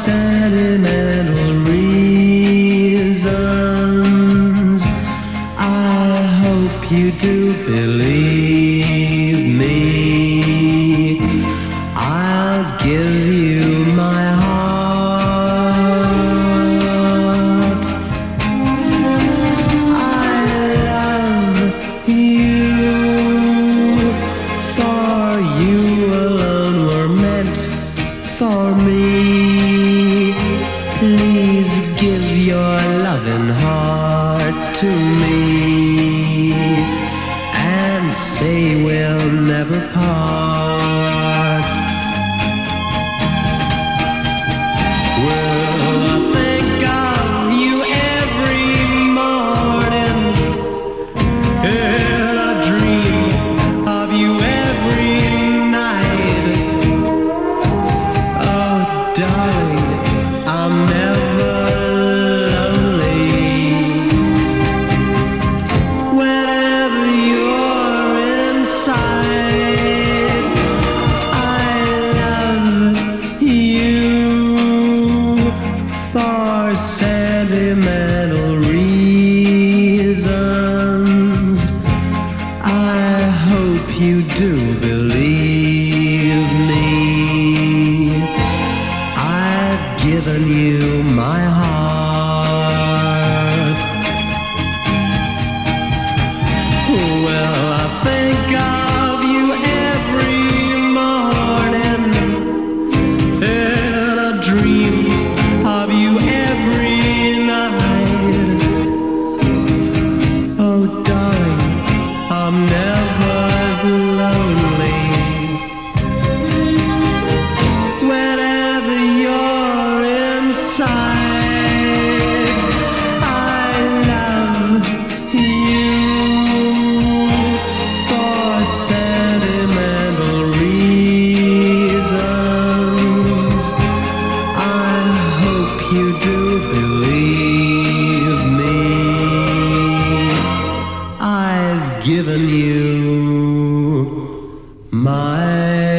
Sentimental reasons. I hope you do believe me. I'll give you my heart. I love you, for you alone were meant for me. Please give your loving heart to me and say we'll never part. Well, I think of you every morning, and I dream of you every night. Oh, darling, I'm never lonely. Whenever you're inside, I love you, for sentimental reasons. I hope you do believe me. I've given you my heart. Well, I think of you every morning, and I dream of you every night. Oh, darling, I'm never lonely. Whenever you're inside, I love you, for sentimental reasons. I hope you do believe me. I've given you my